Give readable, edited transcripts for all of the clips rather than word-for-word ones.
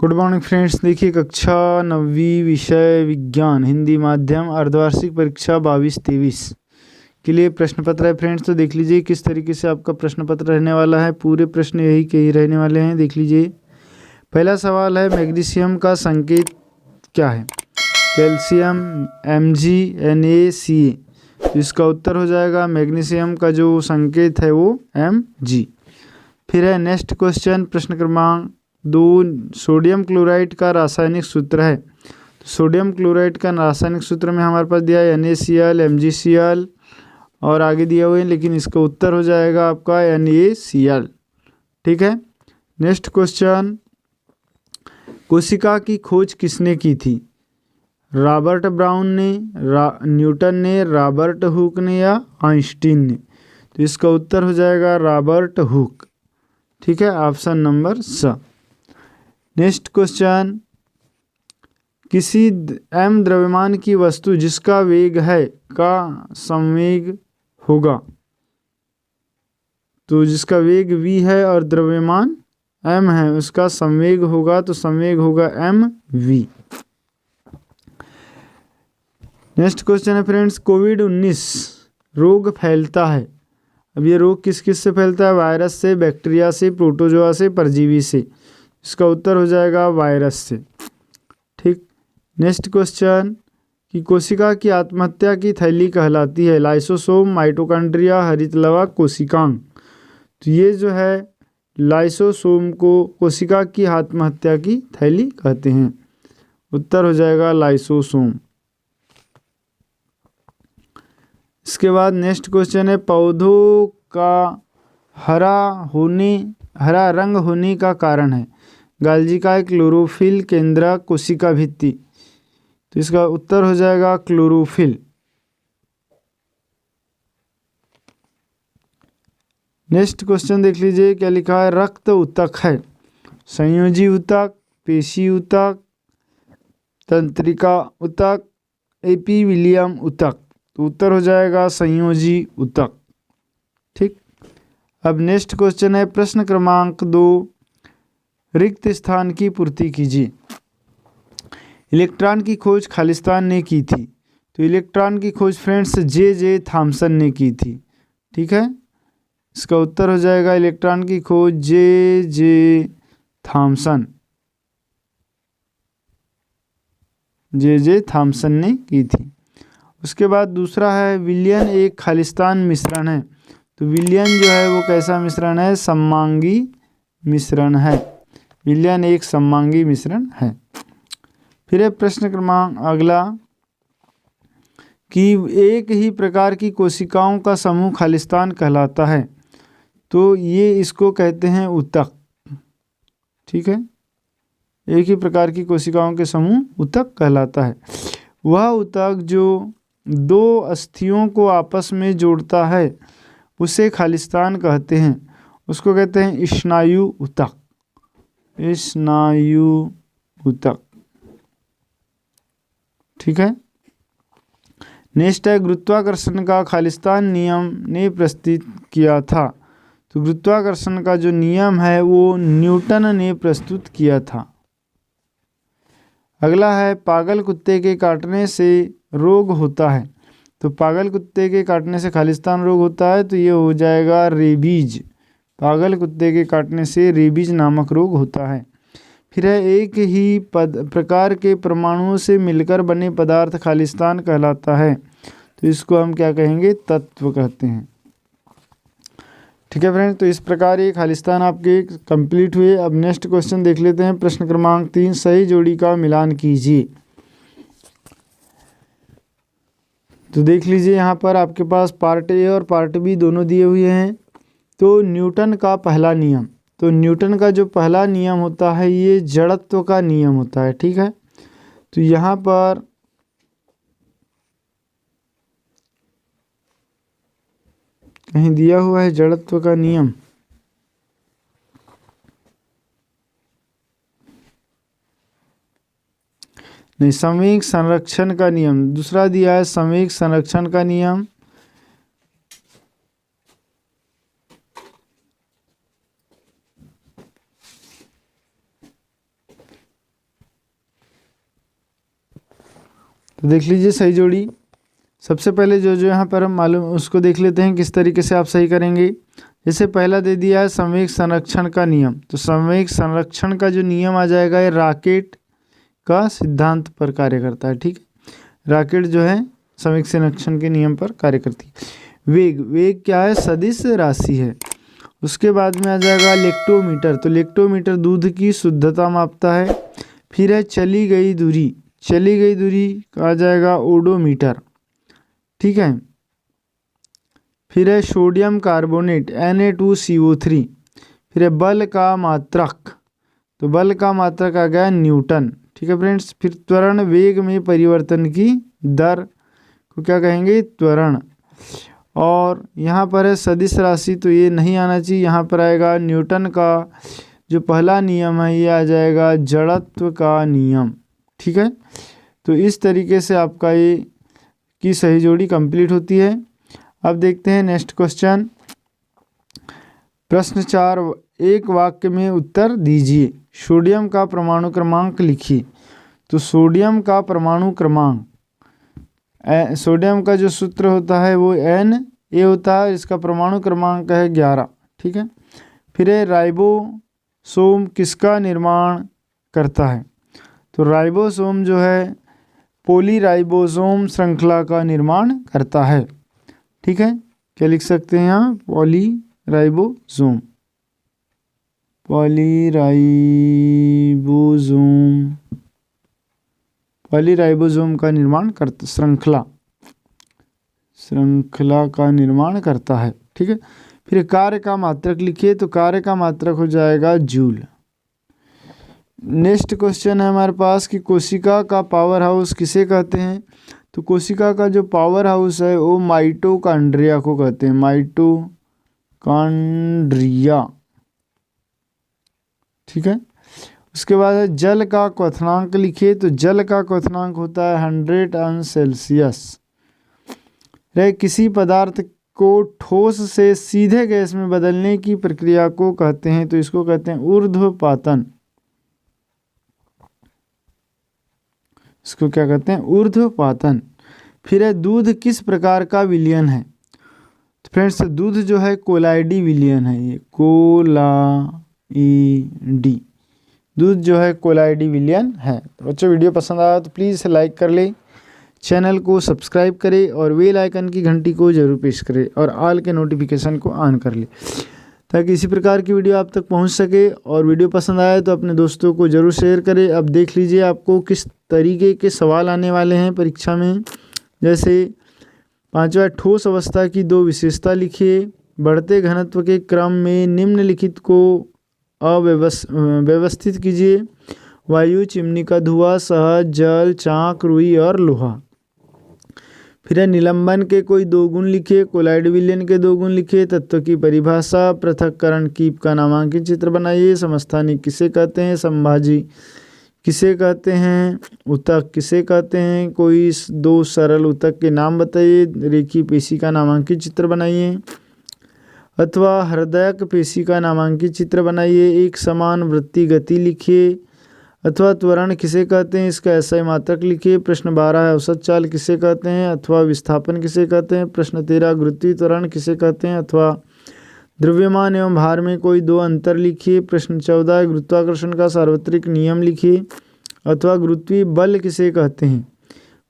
Good morning friends. देखिए कक्षा 9वीं विषय विज्ञान हिंदी माध्यम अर्धवार्षिक परीक्षा 22-23 के लिए प्रश्न पत्र है फ्रेंड्स। तो देख लीजिए किस तरीके से आपका प्रश्न पत्र रहने वाला है। पूरे प्रश्न यही के ही रहने वाले हैं। देख लीजिए पहला सवाल है, मैग्नीशियम का संकेत क्या है? Calcium, Mg, Na, Ca। तो इसका उत्तर हो जाएगा मैग्नीशियम का जो संकेत है वो Mg। फिर है नेक्स्ट क्वेश्चन, प्रश्न क्रमांक 2, सोडियम क्लोराइड का रासायनिक सूत्र है। तो सोडियम क्लोराइड का रासायनिक सूत्र में हमारे पास दिया है NaCl, MgCl और आगे दिया हुए हैं, लेकिन इसका उत्तर हो जाएगा आपका NaCl। ठीक है। नेक्स्ट क्वेश्चन, कोशिका की खोज किसने की थी? रॉबर्ट ब्राउन ने, न्यूटन ने, रॉबर्ट हुक ने या आइंस्टीन ने? तो इसका उत्तर हो जाएगा रॉबर्ट हुक। ठीक है, ऑप्शन नंबर स। नेक्स्ट क्वेश्चन, किसी m द्रव्यमान की वस्तु जिसका वेग है का संवेग होगा। तो जिसका वेग v है और द्रव्यमान m है उसका संवेग होगा, तो संवेग होगा mv। नेक्स्ट क्वेश्चन है फ्रेंड्स, कोविड-19 रोग फैलता है। अब ये रोग किस किस से फैलता है? वायरस से, बैक्टीरिया से, प्रोटोजोआ से, परजीवी से। इसका उत्तर हो जाएगा वायरस से। ठीक। नेक्स्ट क्वेश्चन, कि कोशिका की आत्महत्या की थैली कहलाती है लाइसोसोम, माइटोकॉन्ड्रिया, हरितलवा, कोशिकांग। तो ये जो है लाइसोसोम को कोशिका की आत्महत्या की थैली कहते हैं। उत्तर हो जाएगा लाइसोसोम। इसके बाद नेक्स्ट क्वेश्चन है, पौधों का हरा रंग होने का कारण है। गाल्जी का क्लोरोफिल, केंद्रक, कोशिका भित्ति। तो इसका उत्तर हो जाएगा क्लोरोफिल। नेक्स्ट क्वेश्चन देख लीजिए क्या लिखा है, रक्त ऊतक है। संयोजी ऊतक, पेशी ऊतक, तंत्रिका ऊतक, एपिविलियम ऊतक। तो उत्तर हो जाएगा संयोजी ऊतक। ठीक। अब नेक्स्ट क्वेश्चन है, प्रश्न क्रमांक 2, रिक्त स्थान की पूर्ति कीजिए। इलेक्ट्रॉन की खोज खालिस्तान ने की थी। तो इलेक्ट्रॉन की खोज फ्रेंड्स जे थॉमसन ने की थी। ठीक है, इसका उत्तर हो जाएगा इलेक्ट्रॉन की खोज जे थॉमसन ने की थी। उसके बाद दूसरा है, विलयन एक खालिस्तान मिश्रण है। तो विलयन जो है वो कैसा मिश्रण है? सममांगी मिश्रण है। विलयन एक सममांगी मिश्रण है। फिर है प्रश्न क्रमांक अगला, कि एक ही प्रकार की कोशिकाओं का समूह खालिस्तान कहलाता है। तो ये इसको कहते हैं ऊतक। ठीक है, एक ही प्रकार की कोशिकाओं के समूह ऊतक कहलाता है। वह ऊतक जो दो अस्थियों को आपस में जोड़ता है उसे खालिस्तान कहते हैं। उसको कहते हैं स्नायु ऊतक। स्नायु ऊतक। ठीक है। नेक्स्ट है, गुरुत्वाकर्षण का खालिस्तान नियम ने प्रस्तुत किया था। तो गुरुत्वाकर्षण का जो नियम है वो न्यूटन ने प्रस्तुत किया था। अगला है, पागल कुत्ते के काटने से रोग होता है। तो पागल कुत्ते के काटने से खालिस्तान रोग होता है, तो ये हो जाएगा रेबीज। पागल कुत्ते के काटने से रेबीज नामक रोग होता है। फिर है, एक ही प्रकार के परमाणुओं से मिलकर बने पदार्थ खालिस्तान कहलाता है। तो इसको हम क्या कहेंगे? तत्व कहते हैं। ठीक है फ्रेंड्स, तो इस प्रकार ये खालिस्तान आपके कंप्लीट हुए। अब नेक्स्ट क्वेश्चन देख लेते हैं, प्रश्न क्रमांक 3, सही जोड़ी का मिलान कीजिए। तो देख लीजिए यहाँ पर आपके पास पार्ट ए और पार्ट बी दोनों दिए हुए हैं। तो न्यूटन का पहला नियम, तो न्यूटन का जो पहला नियम होता है ये जड़त्व का नियम होता है। ठीक है, तो यहाँ पर कहीं दिया हुआ है जड़त्व का नियम? नहीं, संवेग संरक्षण का नियम दूसरा दिया है, संवेग संरक्षण का नियम। तो देख लीजिए सही जोड़ी। सबसे पहले जो जो यहाँ पर हम मालूम उसको देख लेते हैं किस तरीके से आप सही करेंगे। जैसे पहला दे दिया है संवेग संरक्षण का नियम, तो संवेग संरक्षण का जो नियम आ जाएगा ये रॉकेट का सिद्धांत पर कार्य करता है। ठीक है, रॉकेट जो है संवेग संरक्षण के नियम पर कार्य करती है। वेग, वेग क्या है? सदिश राशि है। उसके बाद में आ जाएगा लेक्टोमीटर, तो लेक्टोमीटर दूध की शुद्धता मापता है। फिर है चली गई दूरी, चली गई दूरी आ जाएगा ओडोमीटर। ठीक है, फिर है सोडियम कार्बोनेट Na2CO3। फिर है बल का मात्रक, तो बल का मात्रक आ गया न्यूटन। ठीक है फ्रेंड्स, फिर त्वरण वेग में परिवर्तन की दर को क्या कहेंगे? त्वरण। और यहाँ पर है सदिश राशि, तो ये नहीं आना चाहिए, यहाँ पर आएगा न्यूटन का जो पहला नियम है ये आ जाएगा जड़त्व का नियम। ठीक है, तो इस तरीके से आपका ये की सही जोड़ी कंप्लीट होती है। अब देखते हैं नेक्स्ट क्वेश्चन। प्रश्न 4, एक वाक्य में उत्तर दीजिए। सोडियम का परमाणु क्रमांक लिखिए। तो सोडियम का परमाणु क्रमांक, सोडियम का जो सूत्र होता है वो Na होता है, इसका परमाणु क्रमांक है 11। ठीक है, फिर है राइबोसोम किसका निर्माण करता है? तो राइबोसोम जो है पॉलीराइबोसोम श्रृंखला का निर्माण करता है। ठीक है, क्या लिख सकते हैं यहाँ? पॉलीराइबोसोम, पॉलीराइबोसोम, पॉलीराइबोसोम का निर्माण करता, श्रृंखला का निर्माण करता है। ठीक है, फिर कार्य का मात्रक लिखिए। तो कार्य का मात्रक हो जाएगा जूल। नेक्स्ट क्वेश्चन है हमारे पास कि कोशिका का पावर हाउस किसे कहते हैं? तो कोशिका का जो पावर हाउस है वो माइटोकॉन्ड्रिया को कहते हैं, माइटोकॉन्ड्रिया। ठीक है, उसके बाद है जल का क्वथनांक लिखिए। तो जल का क्वथनांक होता है 100 अंश सेल्सियस। किसी पदार्थ को ठोस से सीधे गैस में बदलने की प्रक्रिया को कहते हैं, तो इसको कहते हैं ऊर्ध्वपातन। इसको क्या कहते हैं? ऊर्ध्वपातन। फिर है दूध किस प्रकार का विलयन है? तो फ्रेंड्स दूध जो है कोलाइडी विलयन है, ये कोलाइडी, दूध जो है कोलाइडी विलयन है। तो बच्चों वीडियो पसंद आया तो प्लीज़ इसे लाइक कर ले, चैनल को सब्सक्राइब करें और बेल आइकन की घंटी को जरूर प्रेस करें और ऑल के नोटिफिकेशन को ऑन कर ले ताकि इसी प्रकार की वीडियो आप तक पहुंच सके। और वीडियो पसंद आए तो अपने दोस्तों को ज़रूर शेयर करें। अब देख लीजिए आपको किस तरीके के सवाल आने वाले हैं परीक्षा में। जैसे 5वां, ठोस अवस्था की 2 विशेषता लिखिए। बढ़ते घनत्व के क्रम में निम्नलिखित को व्यवस्थित कीजिए। वायु, चिमनी का धुआं, शहद, जल, चाक, रुई और लोहा। फिर है निलंबन के कोई 2 गुण लिखिए। कोलाइड विलयन के 2 गुण लिखिए। तत्व की परिभाषा, पृथक्करण कीप का नामांकित चित्र बनाइए। समस्थानिक किसे कहते हैं? संभाजी किसे कहते हैं? ऊतक किसे कहते हैं? कोई 2 सरल ऊतक के नाम बताइए। रेखी पेशी का नामांकित चित्र बनाइए अथवा हृदयक पेशी का नामांकित चित्र बनाइए। एक समान वृत्ति गति लिखिए अथवा त्वरण किसे कहते हैं? इसका एसआई मात्रक लिखिए। प्रश्न 12 है औसत चाल किसे कहते हैं अथवा विस्थापन किसे कहते हैं। प्रश्न 13 गुरुत्वीय त्वरण किसे कहते हैं अथवा द्रव्यमान एवं भार में कोई 2 अंतर लिखिए। प्रश्न 14 है गुरुत्वाकर्षण का सार्वत्रिक नियम लिखिए अथवा गुरुत्वीय बल किसे कहते हैं।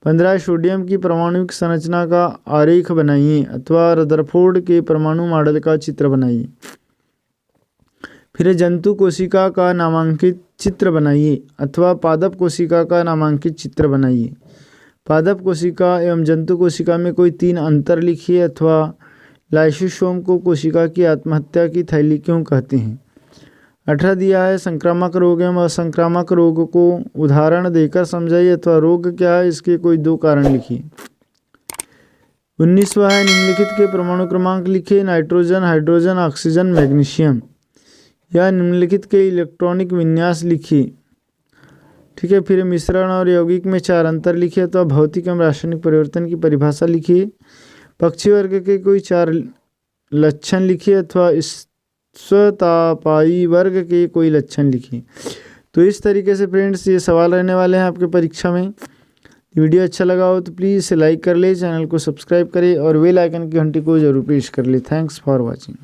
15 सोडियम की परमाणुिक संरचना का आरेख बनाइए अथवा रदरफोर्ड के परमाणु मॉडल का चित्र बनाइए। फिर जंतु कोशिका का नामांकित चित्र बनाइए अथवा पादप कोशिका का नामांकित चित्र बनाइए। पादप कोशिका एवं जंतु कोशिका में कोई 3 अंतर लिखिए अथवा लाइसोसोम को कोशिका की आत्महत्या की थैली क्यों कहते हैं। 18 दिया है संक्रामक रोग एवं असंक्रामक रोग को उदाहरण देकर समझाइए अथवा रोग क्या है इसके कोई 2 कारण लिखिए। 19वां है निम्नलिखित के परमाणु क्रमांक लिखिए। Nitrogen, hydrogen, oxygen, magnesium. या निम्नलिखित के इलेक्ट्रॉनिक विन्यास लिखिए। ठीक है, फिर मिश्रण और यौगिक में 4 अंतर लिखिए अथवा भौतिक एवं रासायनिक परिवर्तन की परिभाषा लिखिए। पक्षी वर्ग के कोई 4 लक्षण लिखिए अथवा स्वतापाई वर्ग के कोई लक्षण लिखिए। तो इस तरीके से फ्रेंड्स ये सवाल रहने वाले हैं आपके परीक्षा में। वीडियो अच्छा लगा हो तो प्लीज़ इसे लाइक कर ले, चैनल को सब्सक्राइब करें और बेल आइकन की घंटी को जरूर प्रेस कर ले। Thanks for watching.